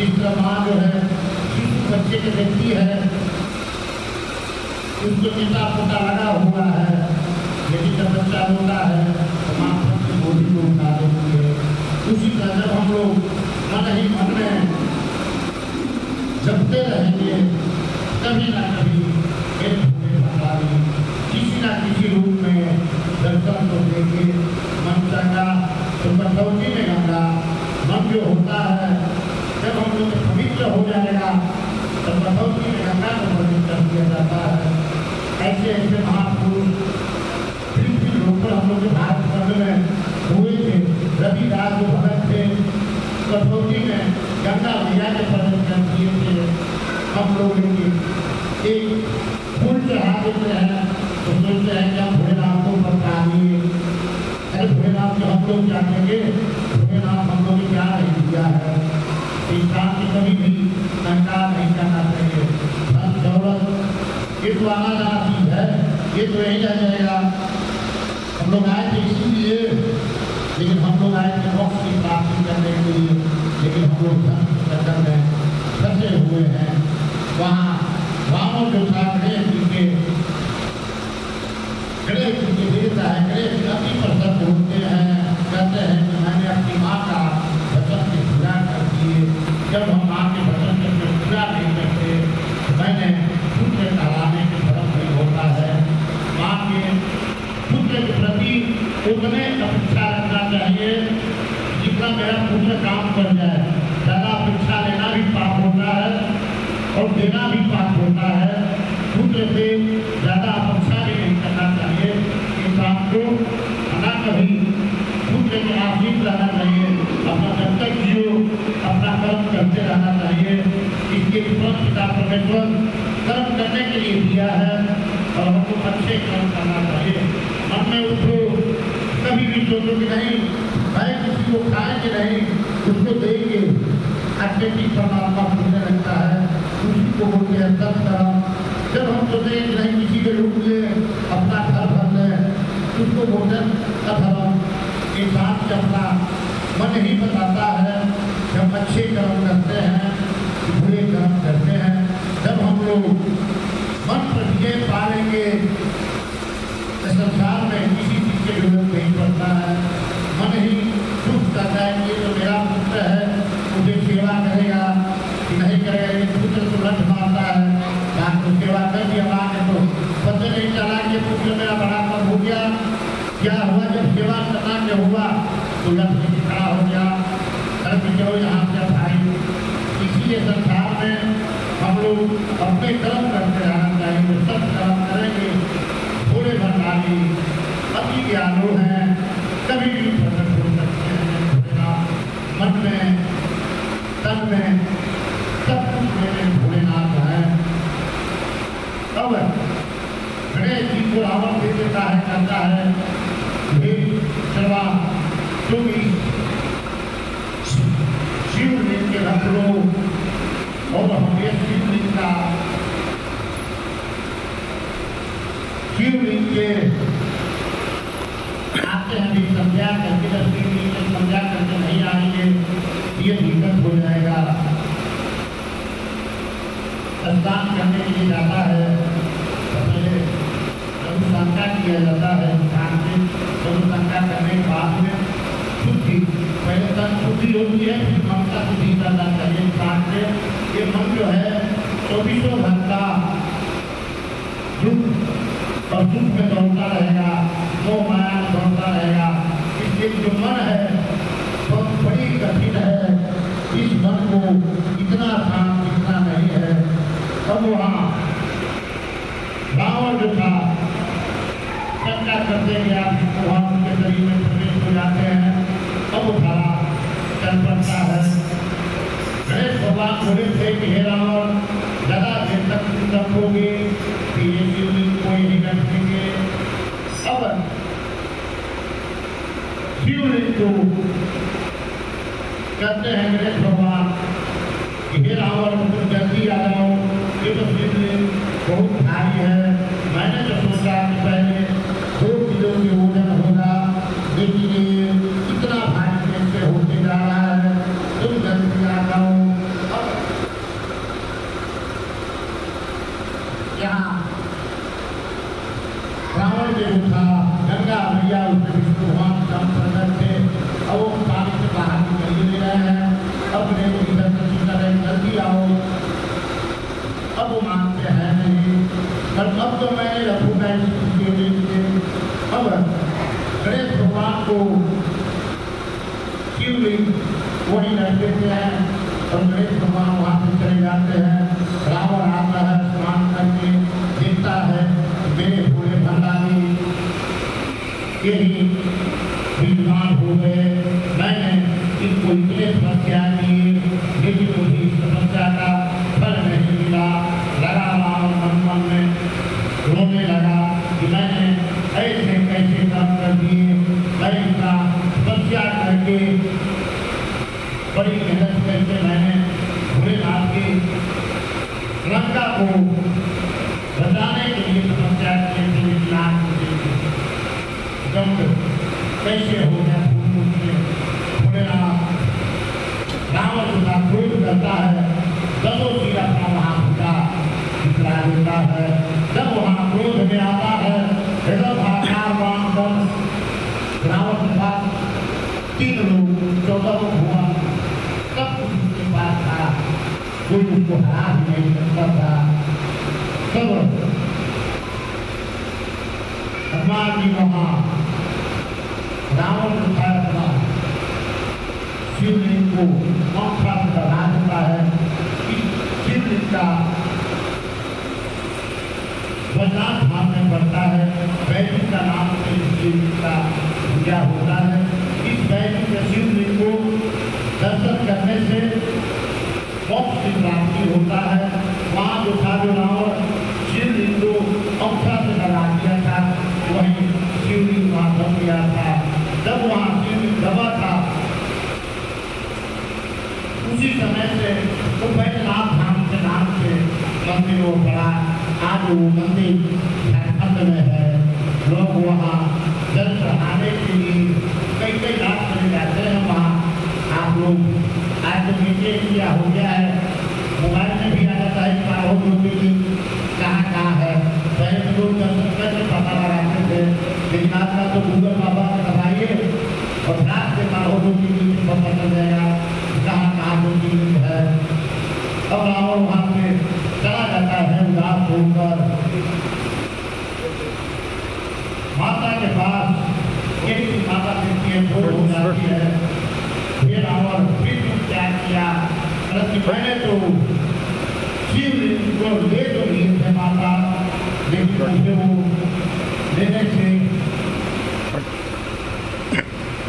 जिस तरह माँ जो है शिशु बच्चे के देखती है, उसको चिंता पोता लगा हुआ है, यदि जब बच्चा रोता है तो माँ सबसे गोदी को उठा देती है। उसी तरह जब हम लोग मन ही मन में जपते रहेंगे, कभी ना कभी एक भगवान किसी न किसी रूप में दर्शन तो देंगे। मन चंगा तो कटौती में गंगा। मन जो होता है जब हम लोग पवित्र हो जाएगा तो कटौती में गंगा को पवित्र कर दिया जाता है। ऐसे ऐसे महापुरुष पृथ्वी लोग पर हम लोग के भारत खंड में हुए थे। रविदास जो भगत थे कटौती में गंगा मैया के पवित्र कर दिए थे। हम लोग एक फूल चढ़ा देते हैं तो सोचते हैं कि हम भोलेनाथ को बरसाइए। अरे भोलेनाथ को हम लोग क्या कहेंगे, भोलेनाथ हम लोग ने क्या नहीं दिया है। इंसान की कभी भी अहंकार नहीं करना चाहिए। धन दौलत ये तो आना जाना चीज है, ये तो यही रह जाएगा। हम लोग आए थे इसीलिए, लेकिन हम लोग आए थे मोक्ष की प्राप्ति करने के लिए, लेकिन हम लोग धन के चक्कर में फंसे हुए हैं। वहाँ रावण जो था गणेश जी के देवता है, गणेश जी अति प्रसन्न होते हैं, कहते हैं कि मैंने अपनी माँ का वचन के पूरा कर दिए। जब हम माँ के वचन के पूरा नहीं करते तो मैंने पुत्र कहलाने के धर्म नहीं होता है। माँ के पुत्र के प्रति उतने अपेक्षा रखना चाहिए जितना मेरा पुत्र काम कर जाए। ज़्यादा अपेक्षा लेना भी पाप होता है और देना भी पाप होता है। पुत्र से ज़्यादा अपेक्षा भी नहीं करना चाहिए। इंसान को ना कभी पुत्र के आश्रित रहना चाहिए। अपना जब तक जियो अपना कर्म करते रहना चाहिए। इसके तुरंत पिता परमेश्वर कर्म करने के लिए दिया है और हमको अच्छे कर्म करना चाहिए। मन में उठो, कभी भी सोचो कि नहीं भाई किसी को खाएंगे नहीं, उसको देंगे। अच्छे की परमात्मा पुण्य रखता है, उसी को बोलते हैं सत्कर्म। जब हम सोचते हैं नहीं किसी के रूप में अपना घर भर लें, उसको बोलते हैं अधर्म। इंसान से अपना मन ही बताता है जब अच्छे कर्म करते हैं, बुरे कर्म करते हैं। जब हम लोग मन पर विजय पा लेंगे तो संसार में किसी चीज की जरूरत नहीं पड़ता है। मन ही खुश करता है कि ये तो मेरा पुत्र है, मुझे सेवा करेगा कि नहीं करेगा। ये पुत्र तो लठ मारता है, तो सेवा कर दिया माँ ने तो पता नहीं चला कि पुत्र मेरा बड़ा कम हो गया। क्या हुआ जब सेवा करना क्या हुआ तो लठ से खड़ा हो गया। कर्म करो यहाँ से भाई। इसीलिए संसार में हम लोग अपने कर्म करते रहना चाहिए। सब कर्म करेंगे। थोड़े भंडारी अति ज्ञानों हैं, कभी भी प्रकट हो सकते हैं। मन में तन में सब कुछ मेरे भोलेनाथ है। अब गणेश जी को रावण दे देता है, कहता है चलवा तुम शिवलिंग के रख लो और हम ये शिवलिंग का शिवलिंग के आते हैं भी समझा करके समझा करके नहीं आएंगे ये दिक्कत हो जाएगा। स्नान करने के लिए जाता है तो पहले शंका किया जाता है इंसान से। शंका करने के बाद में शुद्धि, पहले तन शुद्धि होती है, फिर मन का शुद्धि करना चाहिए इंसान से। ये मन जो है 24 घंटा दुख और सुख में दौड़ता रहेगा, मोह माया में दौड़ता रहेगा। इसलिए जो मन है बहुत बड़ी कठिन है। इस मन को इतना आसान इतना नहीं है। अब वहाँ रावण जो था चर्चा करते गया, वहाँ उनके शरीर में प्रवेश हो जाते हैं। अब वो धारा चल पड़ता है। गणेश भगवान बोले थे कि हे रावण ज़्यादा देर तक तुम रखोगे कि ये शिवलिंग को यही रखेंगे। अब शिवलिंग को कहते हैं गणेश भगवान कि हे रावण तुम जल्दी आ जाओ, ये तो शिवलिंग बहुत भारी है। मैंने तो सोचा कि पहले 2 किलो के वजन होगा, लेकिन ये इतना भारी कैसे होते जा रहा है। तुम जल्दी आ जाओ। यहाँ रावण जो था गंगा मैया उसमें विष्णु भगवान कम प्रकट थे और वो पानी से बाहर निकल ले रहे हैं। अपने भीतर जल्दी आओ। अब वो मानते हैं नहीं, पर अब तो मैंने रखूंगा अब गणेश भगवान को शिवलिंग वही रख देते हैं और गणेश भगवान वहां से चले जाते हैं। रावण आता है, स्नान करके देखता है मेरे पूरे भंडारी यही विद्वान हो गए। मैंने इनको इतने समस्या किए लेकिन मुझे इस समस्या का फल नहीं मिला। लगा रावण मन में रोने लगा कि मैंने ऐसे कैसे काम कर दिए। मैं इतना समस्या करके बड़ी मेहनत करके मैंने भोलेनाथ की लंका को बचाने के लिए समस्या के कैसे हो गया भोलेनाथ। रावण का क्रोध करता है, दसों सिर अपना वहां पूजा दिखला देता है। जब वहां क्रोध में आता है आकार बांधकर रावण के पास 3 लोग 14 हुआ, सब उसके पास था, कोई उसको हरा भी नहीं सकता था। सब भगवान जी वहां रावण उठा अपना शिवलिंग को पंखा से लगा देता है। शिवलिंग का वरदान मानने पड़ता है। वैदिक का नाम से शिवलिंग का पूजा होता है। इस वैदिक शिवलिंग को दर्शन करने से मोक्ष की प्राप्ति होता है। वहाँ जो था जो रावण शिवलिंग को पंखा से लगा दिया था, वही शिवलिंग वहाँ दब गया था। जब वहाँ शिवलिंग दबा था उसी समय से वो बैजनाथ धाम के नाम से मंदिर वो पड़ा। आज वो मंदिर झारखंड में है। लोग वहाँ जल चढ़ाने के लिए कई रात चले जाते हैं। वहाँ आप लोग आज तो मीडिया इंडिया हो गया है, मोबाइल में भी आ जाता है पारो ज्योति कहाँ है। पहले लोग दर्शन करके पता लगाते थे, लेकिन आज का तो गूगल बाबा से लगाइए और रात के पारो ज्योति पता चल जाएगा कहाँ ज्योति है। अब रावण वहाँ से चला जाता है उदास होकर माता के पास। यही माता देखती है छोड़ हो जाती है। फिर रावण फिर त्याग किया, मैंने तो शिवलिंग को ले तो लिए थे माता, लेकिन मुझे वो लेने से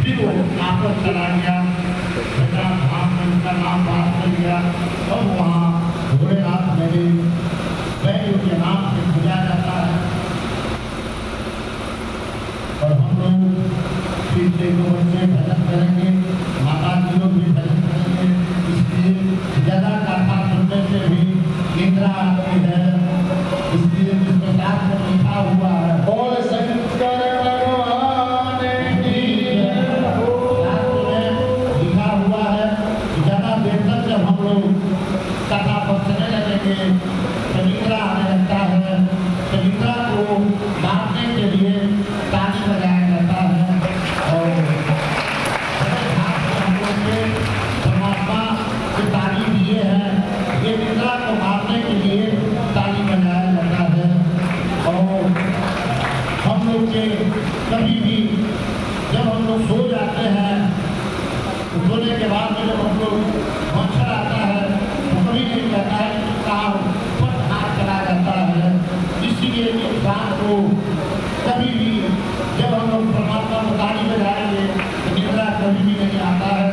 फिर वो वापस चला गया। धाम में उनका नाम बात कर दिया और वहाँ भोलेनाथ मेरे वैद्य के नाम से पूजा जाता है। और हम लोग फिर से बच्चे भजन करेंगे, माता जी लोग भी भजन करेंगे। इसलिए ज़्यादा कथा सुनने से भी निद्रा आती है, इसलिए जिसके साथ में लिखा हुआ है बोल शंकर भगवान की लिखा हुआ है। ज़्यादा देर तक जब हम लोग कथा पढ़ने लगेंगे तो निद्रा आने लगता है। तो निद्रा को मारने के लिए ताली बजाया जाता है और परमात्मा की ताली दिए हैं, ये निद्रा को मारने के लिए ताली बजाया जाता है। और हम लोग के कभी भी जब हम लोग सो जाते हैं, सोने के बाद में जब हम लोग मच्छर आता है तो कभी नहीं कहता है कि काम पर हाथ चला जाता है। इसीलिए इंसान को कभी भी जब हम लोग परमात्मा को ताली बजाएंगे तो निद्रा कभी भी नहीं आता है।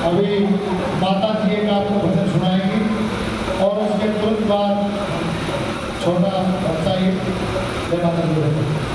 अभी माता जी एक आपको भजन सुनाएंगी और उसके तुरंत बाद छोटा बच्चा ही जय माता दी।